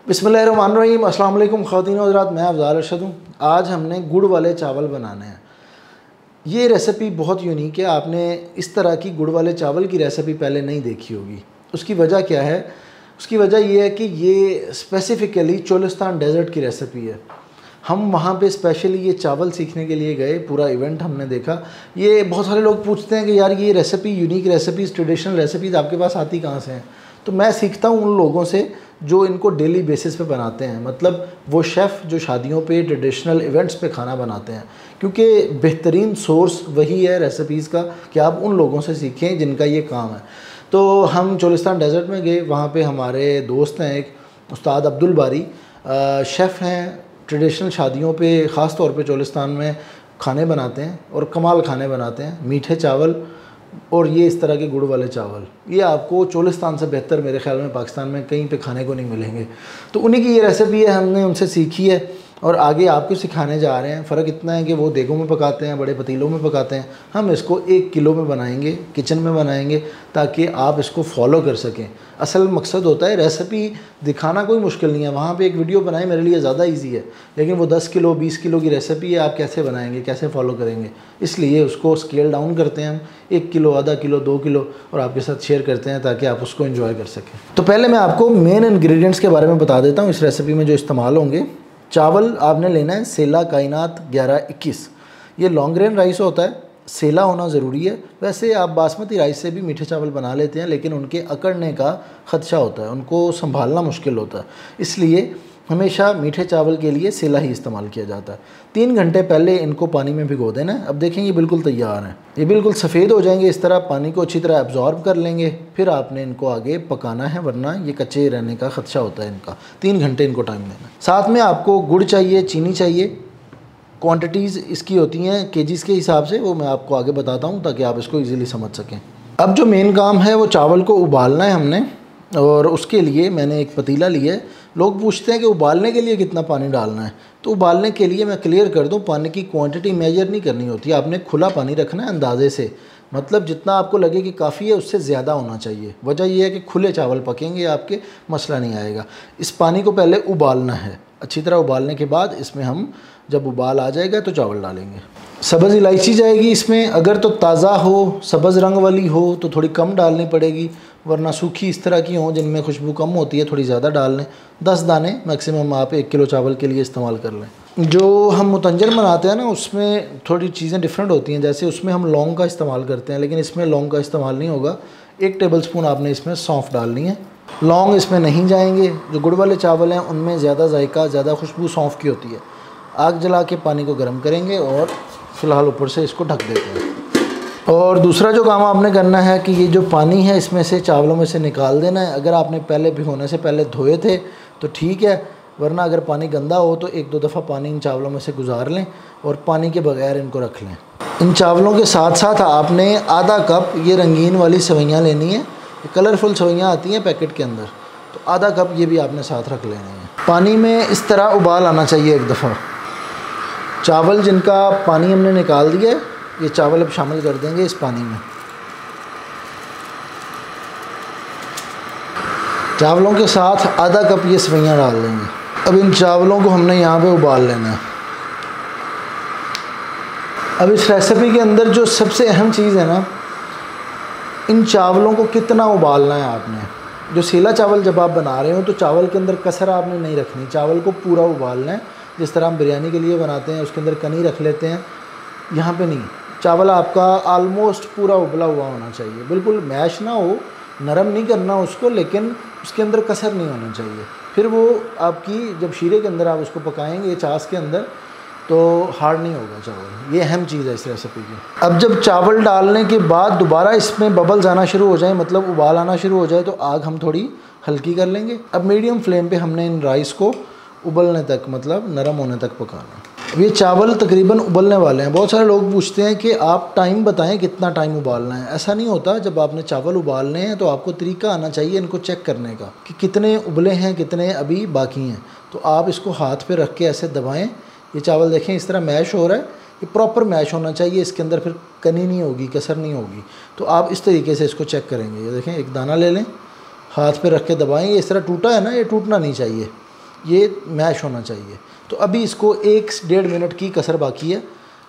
बिस्मिल्लाहिर्रहमानिर्रहीम। अस्सलाम वालेकुम ख़वातीन व हज़रात, मैं अफ़ज़ाल अरशद हूँ। आज हमने गुड़ वाले चावल बनाने हैं। ये रेसिपी बहुत यूनिक है। आपने इस तरह की गुड़ वाले चावल की रेसिपी पहले नहीं देखी होगी। उसकी वजह क्या है? उसकी वजह ये है कि ये स्पेसिफ़िकली चोलिस्तान डेज़र्ट की रेसिपी है। हम वहाँ पे स्पेशली ये चावल सीखने के लिए गए, पूरा इवेंट हमने देखा। ये बहुत सारे लोग पूछते हैं कि यार ये recipe, unique recipes, traditional recipes आपके पास आती कहाँ से हैं? तो मैं सीखता हूँ उन लोगों से जो इनको डेली बेसिस पे बनाते हैं, मतलब वो शेफ़ जो शादियों पे, ट्रेडिशनल इवेंट्स पे खाना बनाते हैं। क्योंकि बेहतरीन सोर्स वही है रेसिपीज़ का कि आप उन लोगों से सीखें जिनका ये काम है। तो हम चोलिस्तान डेज़र्ट में गए, वहाँ पे हमारे दोस्त हैं, एक उस्ताद अब्दुल बारी शेफ़ हैं, ट्रेडिशनल शादियों पे ख़ास तौर पे चोलिस्तान में खाने बनाते हैं और कमाल खाने बनाते हैं। मीठे चावल और ये इस तरह के गुड़ वाले चावल, ये आपको चोलिस्तान से बेहतर मेरे ख़्याल में पाकिस्तान में कहीं पे खाने को नहीं मिलेंगे। तो उन्हीं की ये रेसिपी है, हमने उनसे सीखी है और आगे आपको सिखाने जा रहे हैं। फ़र्क इतना है कि वो देगों में पकाते हैं, बड़े पतीलों में पकाते हैं। हम इसको 1 किलो में बनाएंगे, किचन में बनाएंगे, ताकि आप इसको फॉलो कर सकें। असल मकसद होता है रेसिपी दिखाना, कोई मुश्किल नहीं है। वहाँ पे एक वीडियो बनाए मेरे लिए ज़्यादा इजी है, लेकिन वो 10 किलो 20 किलो की रेसिपी है, आप कैसे बनाएंगे, कैसे फॉलो करेंगे? इसलिए उसको स्केल डाउन करते हैं हम, 1 किलो, आधा किलो, 2 किलो, और आपके साथ शेयर करते हैं ताकि आप उसको एंजॉय कर सकें। तो पहले मैं आपको मेन इंग्रेडिएंट्स के बारे में बता देता हूँ इस रेसिपी में जो इस्तेमाल होंगे। चावल आपने लेना है सेला कायनात 1121। ये लॉन्ग ग्रेन राइस होता है, सेला होना ज़रूरी है। वैसे आप बासमती राइस से भी मीठे चावल बना लेते हैं, लेकिन उनके अकड़ने का ख़दशा होता है, उनको संभालना मुश्किल होता है। इसलिए हमेशा मीठे चावल के लिए सेला ही इस्तेमाल किया जाता है। 3 घंटे पहले इनको पानी में भिगो देना है। अब देखें ये बिल्कुल तैयार हैं, ये बिल्कुल सफ़ेद हो जाएंगे। इस तरह पानी को अच्छी तरह एब्जॉर्ब कर लेंगे, फिर आपने इनको आगे पकाना है, वरना ये कच्चे रहने का ख़दशा होता है इनका। 3 घंटे इनको टाइम देना है। साथ में आपको गुड़ चाहिए, चीनी चाहिए। क्वांटिटीज़ इसकी होती हैं केजीज़ के हिसाब से, वो मैं आपको आगे बताता हूँ ताकि आप इसको ईज़िली समझ सकें। अब जो मेन काम है वो चावल को उबालना है हमने, और उसके लिए मैंने एक पतीला लिया है। लोग पूछते हैं कि उबालने के लिए कितना पानी डालना है, तो उबालने के लिए मैं क्लियर कर दूं, पानी की क्वांटिटी मेजर नहीं करनी होती। आपने खुला पानी रखना है अंदाजे से, मतलब जितना आपको लगे कि काफ़ी है उससे ज़्यादा होना चाहिए। वजह यह है कि खुले चावल पकेंगे आपके, मसला नहीं आएगा। इस पानी को पहले उबालना है, अच्छी तरह उबालने के बाद इसमें हम जब उबाल आ जाएगा तो चावल डालेंगे। सब्ज़ इलायची जाएगी इसमें, अगर तो ताज़ा हो, सब्ज़ रंग वाली हो तो थोड़ी कम डालनी पड़ेगी, वरना सूखी इस तरह की हो जिनमें खुशबू कम होती है थोड़ी ज़्यादा डाल लें। 10 दाने मैक्सिमम आप 1 किलो चावल के लिए इस्तेमाल कर लें। जो हम मुतंजर बनाते हैं ना, उसमें थोड़ी चीज़ें डिफरेंट होती हैं। जैसे उसमें हम लौंग का इस्तेमाल करते हैं, लेकिन इसमें लौंग का इस्तेमाल नहीं होगा। 1 टेबलस्पून आपने इसमें सौंफ डालनी है। लौंग इसमें नहीं जाएंगे। जो गुड़ वाले चावल हैं उनमें ज़्यादा जायका, ज़्यादा खुशबू सौंफ की होती है। आग जला के पानी को गर्म करेंगे और फ़िलहाल ऊपर से इसको ढक देते हैं। और दूसरा जो काम आपने करना है कि ये जो पानी है इसमें से, चावलों में से निकाल देना है। अगर आपने पहले भिगोने से पहले धोए थे तो ठीक है, वरना अगर पानी गंदा हो तो 1-2 दफ़ा पानी इन चावलों में से गुजार लें और पानी के बगैर इनको रख लें। इन चावलों के साथ साथ आपने आधा कप ये रंगीन वाली सेवइयाँ लेनी है। कलरफुल सेवइयाँ आती हैं पैकेट के अंदर, तो आधा कप ये भी आपने साथ रख लेनी है। पानी में इस तरह उबाल आना चाहिए एक दफ़ा। चावल जिनका पानी हमने निकाल दिया है, ये चावल अब शामिल कर देंगे इस पानी में। चावलों के साथ आधा कप ये सेवइयाँ डाल देंगे। अब इन चावलों को हमने यहाँ पे उबाल लेना है। अब इस रेसिपी के अंदर जो सबसे अहम चीज़ है ना, इन चावलों को कितना उबालना है आपने। जो सीला चावल जब आप बना रहे हो तो चावल के अंदर कसर आपने नहीं रखनी, चावल को पूरा उबालना है। जिस तरह हम बिरयानी के लिए बनाते हैं, उसके अंदर कनी रख लेते हैं, यहाँ पे नहीं। चावल आपका आलमोस्ट पूरा उबला हुआ होना चाहिए, बिल्कुल मैश ना हो, नरम नहीं करना उसको, लेकिन उसके अंदर कसर नहीं होना चाहिए। फिर वो आपकी जब शीरे के अंदर आप उसको पकाएंगे चास के अंदर, तो हार्ड नहीं होगा चावल। ये अहम चीज़ है इस रेसिपी की। अब जब चावल डालने के बाद दोबारा इसमें बबल्स आना शुरू हो जाए, मतलब उबाल आना शुरू हो जाए, तो आग हम थोड़ी हल्की कर लेंगे। अब मीडियम फ्लेम पे हमने इन राइस को उबलने तक, मतलब नरम होने तक पकाना। अब ये चावल तकरीबन उबलने वाले हैं। बहुत सारे लोग पूछते हैं कि आप टाइम बताएं कितना टाइम उबालना है। ऐसा नहीं होता। जब आपने चावल उबालने हैं तो आपको तरीका आना चाहिए इनको चेक करने का कि कितने उबले हैं, कितने अभी बाकी हैं। तो आप इसको हाथ पे रख के ऐसे दबाएं। ये चावल देखें इस तरह मैश हो रहा है, ये प्रॉपर मैश होना चाहिए। इसके अंदर फिर कनी नहीं होगी, कसर नहीं होगी। तो आप इस तरीके से इसको चेक करेंगे। ये देखें, एक दाना ले लें, हाथ पे रख के दबाएं। ये इस तरह टूटा है ना, ये टूटना नहीं चाहिए। ये मैश होना चाहिए। तो अभी इसको 1-1.5 मिनट की कसर बाकी है,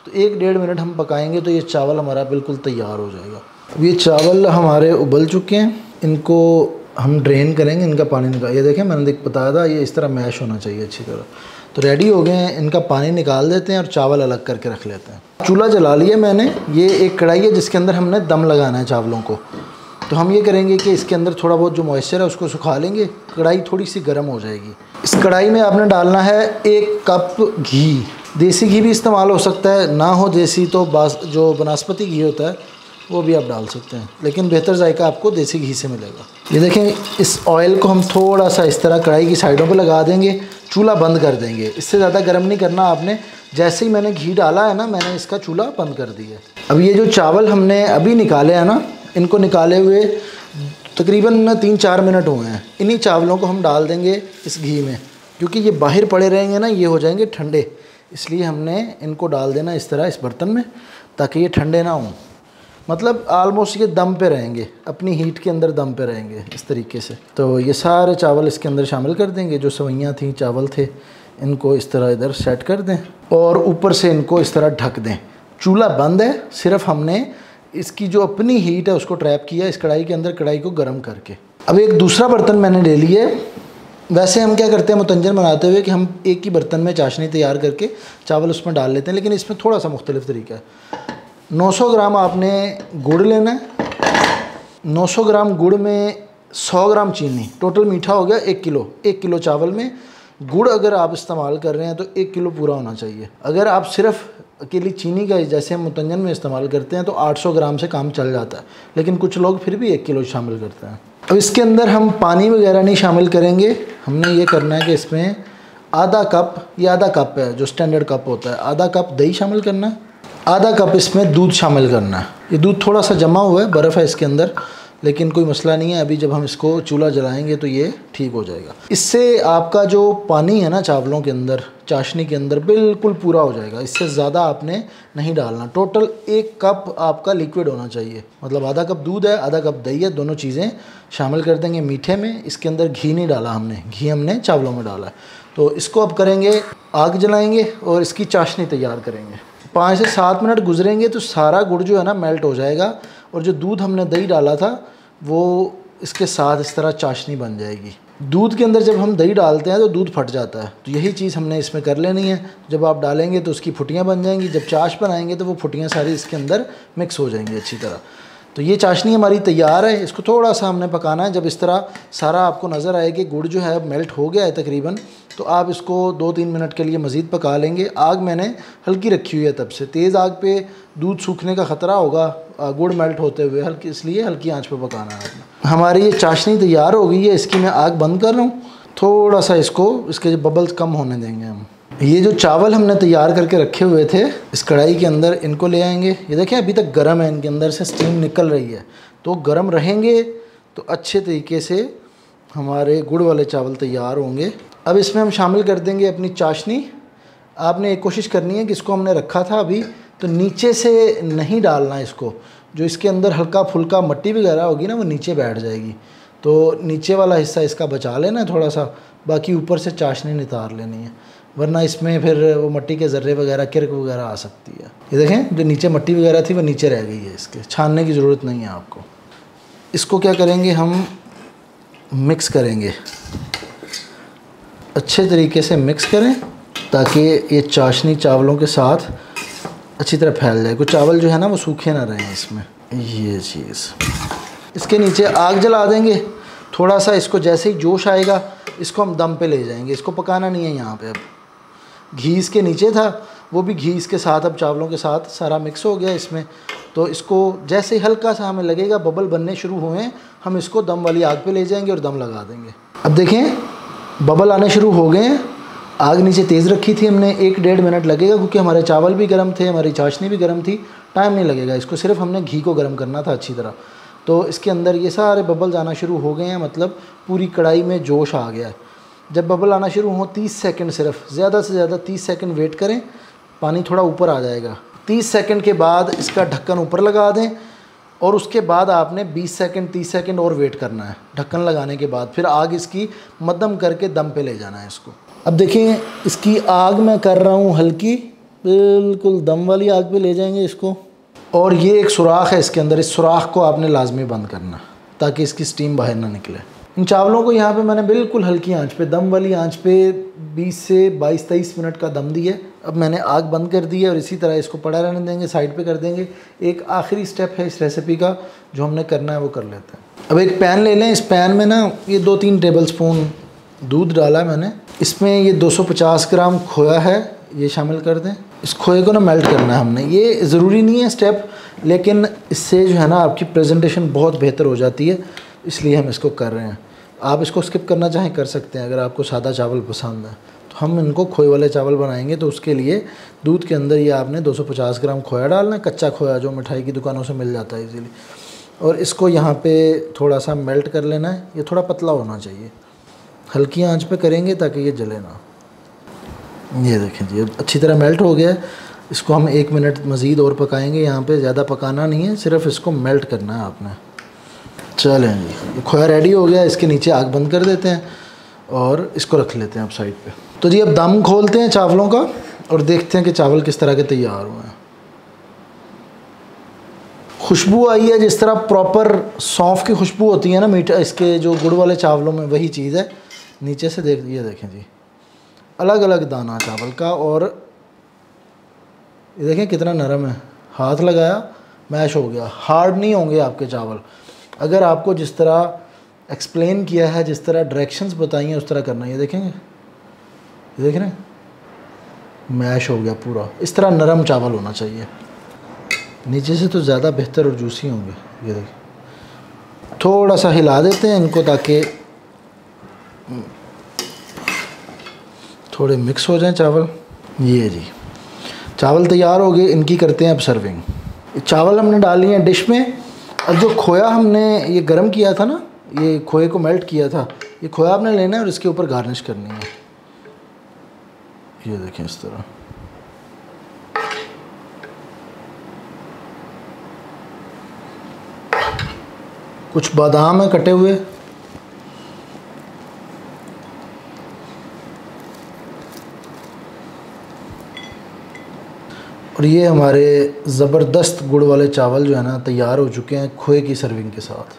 तो 1-1.5 मिनट हम पकाएंगे तो ये चावल हमारा बिल्कुल तैयार हो जाएगा। अब ये चावल हमारे उबल चुके हैं, इनको हम ड्रेन करेंगे, इनका पानी निकाल, ये देखें मैंने बताया था ये इस तरह मैश होना चाहिए अच्छी तरह। तो रेडी हो गए हैं, इनका पानी निकाल देते हैं और चावल अलग करके रख लेते हैं। चूल्हा जला लिया मैंने, ये एक कढ़ाई है जिसके अंदर हमने दम लगाना है चावलों को। तो हम ये करेंगे कि इसके अंदर थोड़ा बहुत जो मॉइस्चर है उसको सुखा लेंगे, कढ़ाई थोड़ी सी गर्म हो जाएगी। इस कढ़ाई में आपने डालना है 1 कप घी। देसी घी भी इस्तेमाल हो सकता है, ना हो देसी तो जो वनस्पति घी होता है वो भी आप डाल सकते हैं, लेकिन बेहतर जायका आपको देसी घी से मिलेगा। ये देखें, इस ऑयल को हम थोड़ा सा इस तरह कढ़ाई की साइडों पे लगा देंगे, चूल्हा बंद कर देंगे। इससे ज़्यादा गर्म नहीं करना आपने। जैसे ही मैंने घी डाला है ना, मैंने इसका चूल्हा बंद कर दिया। अब ये जो चावल हमने अभी निकाले हैं ना, इनको निकाले हुए तकरीबन 3-4 मिनट हुए हैं। इन्हीं चावलों को हम डाल देंगे इस घी में, क्योंकि ये बाहर पड़े रहेंगे ना, ये हो जाएंगे ठंडे, इसलिए हमने इनको डाल देना इस तरह इस बर्तन में, ताकि ये ठंडे ना हों। मतलब आलमोस्ट ये दम पे रहेंगे, अपनी हीट के अंदर दम पे रहेंगे इस तरीके से। तो ये सारे चावल इसके अंदर शामिल कर देंगे, जो सवैयाँ थी, चावल थे, इनको इस तरह इधर सेट कर दें और ऊपर से इनको इस तरह ढक दें। चूल्हा बंद है, सिर्फ हमने इसकी जो अपनी हीट है उसको ट्रैप किया इस कढ़ाई के अंदर, कढ़ाई को गर्म करके। अब एक दूसरा बर्तन मैंने ले लिया। वैसे हम क्या करते हैं मुतंजन बनाते हुए कि हम एक ही बर्तन में चाशनी तैयार करके चावल उसमें डाल लेते हैं, लेकिन इसमें थोड़ा सा मुख्तलिफ तरीका है। 900 ग्राम आपने गुड़ लेना है। 900 ग्राम गुड़ में 100 ग्राम चीनी, टोटल मीठा हो गया 1 किलो। 1 किलो चावल में गुड़ अगर आप इस्तेमाल कर रहे हैं तो 1 किलो पूरा होना चाहिए। अगर आप सिर्फ अकेली चीनी का जैसे हम मुतंजन में इस्तेमाल करते हैं तो 800 ग्राम से काम चल जाता है, लेकिन कुछ लोग फिर भी 1 किलो शामिल करते हैं। अब इसके अंदर हम पानी वगैरह नहीं शामिल करेंगे। हमने ये करना है कि इसमें आधा कप, ये आधा कप है जो स्टैंडर्ड कप होता है, आधा कप दही शामिल करना है, आधा कप इसमें दूध शामिल करना है। ये दूध थोड़ा सा जमा हुआ है, बर्फ़ है इसके अंदर, लेकिन कोई मसला नहीं है। अभी जब हम इसको चूल्हा जलाएंगे तो ये ठीक हो जाएगा। इससे आपका जो पानी है ना चावलों के अंदर, चाशनी के अंदर, बिल्कुल पूरा हो जाएगा। इससे ज़्यादा आपने नहीं डालना। टोटल 1 कप आपका लिक्विड होना चाहिए, मतलब आधा कप दूध है, आधा कप दही है, दोनों चीज़ें शामिल कर देंगे मीठे में। इसके अंदर घी नहीं डाला हमने, घी हमने चावलों में डाला है। तो इसको अब करेंगे, आग जलाएँगे और इसकी चाशनी तैयार करेंगे। 5 से 7 मिनट गुजरेंगे तो सारा गुड़ जो है ना मेल्ट हो जाएगा, और जो दूध हमने दही डाला था वो इसके साथ इस तरह चाशनी बन जाएगी। दूध के अंदर जब हम दही डालते हैं तो दूध फट जाता है, तो यही चीज़ हमने इसमें कर लेनी है। जब आप डालेंगे तो उसकी फुटियाँ बन जाएंगी, जब चाश बनाएंगे तो वो फुटियाँ सारी इसके अंदर मिक्स हो जाएंगी अच्छी तरह। तो ये चाशनी हमारी तैयार है। इसको थोड़ा सा हमने पकाना है। जब इस तरह सारा आपको नज़र आए कि गुड़ जो है मेल्ट हो गया है तकरीबन, तो आप इसको 2-3 मिनट के लिए मज़ीद पका लेंगे। आग मैंने हल्की रखी हुई है, तब से तेज़ आग पे दूध सूखने का ख़तरा होगा गुड़ मेल्ट होते हुए, हल्की, इसलिए हल्की आंच पे पकाना है आपने। हमारी ये चाशनी तैयार हो गई है, इसकी मैं आग बंद कर रहा हूँ। थोड़ा सा इसको, इसके बबल्स कम होने देंगे हम। ये जो चावल हमने तैयार करके रखे हुए थे इस कढ़ाई के अंदर, इनको ले आएंगे। ये देखें अभी तक गर्म है, इनके अंदर से स्टीम निकल रही है। तो गर्म रहेंगे तो अच्छे तरीके से हमारे गुड़ वाले चावल तैयार होंगे। अब इसमें हम शामिल कर देंगे अपनी चाशनी। आपने एक कोशिश करनी है कि इसको हमने रखा था अभी, तो नीचे से नहीं डालना इसको। जो इसके अंदर हल्का फुल्का मट्टी वगैरह होगी ना, वो नीचे बैठ जाएगी। तो नीचे वाला हिस्सा इसका बचा लेना थोड़ा सा, बाकी ऊपर से चाशनी नितार लेनी है, वरना इसमें फिर वो मट्टी के ज़र्रे वगैरह, किरक वगैरह आ सकती है। ये देखें जो नीचे मट्टी वगैरह थी वो नीचे रह गई है, इसके छानने की ज़रूरत नहीं है आपको। इसको क्या करेंगे, हम मिक्स करेंगे, अच्छे तरीके से मिक्स करें ताकि ये चाशनी चावलों के साथ अच्छी तरह फैल जाए। कुछ चावल जो है ना वो सूखे ना रहें इसमें। ये चीज़, इसके नीचे आग जला देंगे थोड़ा सा। इसको जैसे ही जोश आएगा इसको हम दम पे ले जाएंगे। इसको पकाना नहीं है यहाँ पे। अब घी इसके नीचे था, वो भी घी इसके साथ अब चावलों के साथ सारा मिक्स हो गया इसमें। तो इसको जैसे ही हल्का सा हमें लगेगा बबल बनने शुरू हुए, हम इसको दम वाली आग पे ले जाएंगे और दम लगा देंगे। अब देखें बबल आने शुरू हो गए हैं। आग नीचे तेज़ रखी थी हमने, 1-1.5 मिनट लगेगा, क्योंकि हमारे चावल भी गर्म थे, हमारी चाशनी भी गर्म थी। टाइम नहीं लगेगा इसको, सिर्फ हमने घी को गर्म करना था अच्छी तरह। तो इसके अंदर ये सारे बबल्स आना शुरू हो गए हैं, मतलब पूरी कढ़ाई में जोश आ गया है। जब बबल आना शुरू हो 30 सेकंड, सिर्फ ज़्यादा से ज़्यादा 30 सेकंड वेट करें, पानी थोड़ा ऊपर आ जाएगा। 30 सेकंड के बाद इसका ढक्कन ऊपर लगा दें और उसके बाद आपने 20 सेकंड 30 सेकंड और वेट करना है ढक्कन लगाने के बाद। फिर आग इसकी मध्यम करके दम पे ले जाना है इसको। अब देखिए इसकी आग मैं कर रहा हूँ हल्की, बिल्कुल दम वाली आग पे ले जाएंगे इसको। और ये एक सुराख है इसके अंदर, इस सुराख को आपने लाजमी बंद करना ताकि इसकी स्टीम बाहर ना निकले। इन चावलों को यहाँ पे मैंने बिल्कुल हल्की आंच पे, दम वाली आंच पे 20 से 22-23 मिनट का दम दिया। अब मैंने आग बंद कर दी है और इसी तरह इसको पड़ा रहने देंगे, साइड पे कर देंगे। एक आखिरी स्टेप है इस रेसिपी का जो हमने करना है वो कर लेते हैं। अब एक पैन ले लें, इस पैन में ना ये 2-3 टेबल स्पून दूध डाला है मैंने। इसमें ये 250 ग्राम खोया है, ये शामिल कर दें। इस खोए को ना मेल्ट करना है हमने। ये ज़रूरी नहीं है स्टेप, लेकिन इससे जो है ना आपकी प्रेजेंटेशन बहुत बेहतर हो जाती है, इसलिए हम इसको कर रहे हैं। आप इसको स्किप करना चाहें कर सकते हैं अगर आपको सादा चावल पसंद है। तो हम इनको खोए वाले चावल बनाएंगे, तो उसके लिए दूध के अंदर ये आपने 250 ग्राम खोया डालना है, कच्चा खोया जो मिठाई की दुकानों से मिल जाता है इजीली। और इसको यहाँ पे थोड़ा सा मेल्ट कर लेना है। ये थोड़ा पतला होना चाहिए, हल्की आंच पे करेंगे ताकि ये जले ना। ये देखें जी अच्छी तरह मेल्ट हो गया है। इसको हम 1 मिनट मज़ीद और पकाएंगे। यहाँ पे ज़्यादा पकाना नहीं है, सिर्फ इसको मेल्ट करना है आपने। चलें जी, ये खोया रेडी हो गया। इसके नीचे आग बंद कर देते हैं और इसको रख लेते हैं अब साइड पे। तो जी अब दम खोलते हैं चावलों का और देखते हैं कि चावल किस तरह के तैयार हुए हैं। खुशबू आई है जिस तरह प्रॉपर सौंफ की खुशबू होती है ना मीठा, इसके जो गुड़ वाले चावलों में वही चीज़ है। नीचे से ये देखें जी अलग अलग दाना चावल का, और ये देखें कितना नरम है। हाथ लगाया मैश हो गया। हार्ड नहीं होंगे आपके चावल अगर आपको जिस तरह एक्सप्लेन किया है, जिस तरह डायरेक्शंस बताई हैं उस तरह करना है। ये देखेंगे, ये देख रहे हैं मैश हो गया पूरा। इस तरह नरम चावल होना चाहिए। नीचे से तो ज़्यादा बेहतर और जूसी होंगे। ये देखिए थोड़ा सा हिला देते हैं इनको ताकि थोड़े मिक्स हो जाएं चावल। ये जी चावल तैयार हो गए, इनकी करते हैं अब सर्विंग। चावल हमने डाल लिए हैं डिश में। अब जो खोया हमने ये गरम किया था ना, ये खोए को मेल्ट किया था, ये खोया आपने लेना है और इसके ऊपर गार्निश करनी है। ये देखें इस तरह। कुछ बादाम है कटे हुए, और ये हमारे ज़बरदस्त गुड़ वाले चावल जो है ना तैयार हो चुके हैं खोए की सर्विंग के साथ।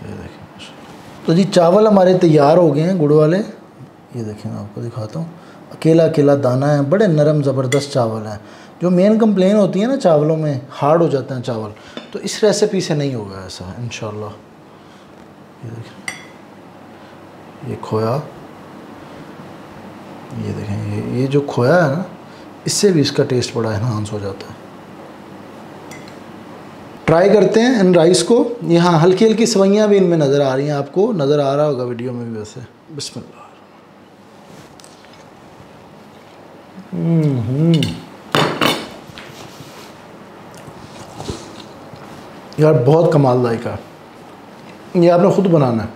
ये देखें। तो जी चावल हमारे तैयार हो गए हैं गुड़ वाले। ये देखें मैं आपको दिखाता हूँ, अकेला अकेला दाना है, बड़े नरम ज़बरदस्त चावल हैं। जो मेन कंप्लेन होती है ना चावलों में, हार्ड हो जाते हैं चावल, तो इस रेसिपी से नहीं होगा ऐसा इंशाल्लाह। ये देखें ये खोया, ये देखें ये जो खोया है ना, इससे भी इसका टेस्ट बड़ा एनहांस हो जाता है। ट्राई करते हैं इन राइस को। यहाँ हल्की हल्की सवैयाँ भी इनमें नज़र आ रही हैं, आपको नज़र आ रहा होगा वीडियो में भी वैसे। बिस्मिल्लाह। यार बहुत कमाल जायका है। ये आपने ख़ुद बनाना है,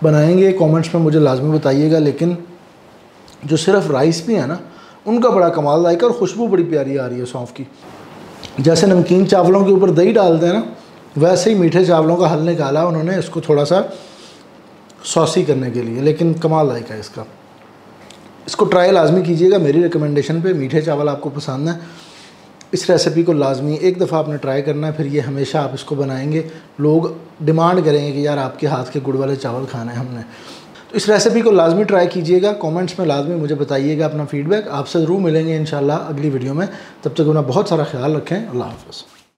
बनाएंगे कमेंट्स में मुझे लाजमी बताइएगा। लेकिन जो सिर्फ राइस भी है ना, उनका बड़ा कमाल जायका और खुशबू बड़ी प्यारी आ रही है सौंफ की। जैसे नमकीन चावलों के ऊपर दही डालते हैं ना, वैसे ही मीठे चावलों का हल निकाला उन्होंने इसको थोड़ा सा सॉसी करने के लिए। लेकिन कमाल जायका है इसका। इसको ट्राई लाजमी कीजिएगा मेरी रिकमेंडेशन पे। मीठे चावल आपको पसंद है, इस रेसिपी को लाजमी एक दफ़ा आपने ट्राई करना है। फिर ये हमेशा आप इसको बनाएंगे, लोग डिमांड करेंगे कि यार आपके हाथ के गुड़ वाले चावल खाने हैं हमने। तो इस रेसिपी को लाजमी ट्राई कीजिएगा। कमेंट्स में लाजमी मुझे बताइएगा अपना फ़ीडबैक। आपसे ज़रूर मिलेंगे इंशाल्लाह अगली वीडियो में। तब तक अपना बहुत सारा ख्याल रखें। अल्लाह हाफ़िज़।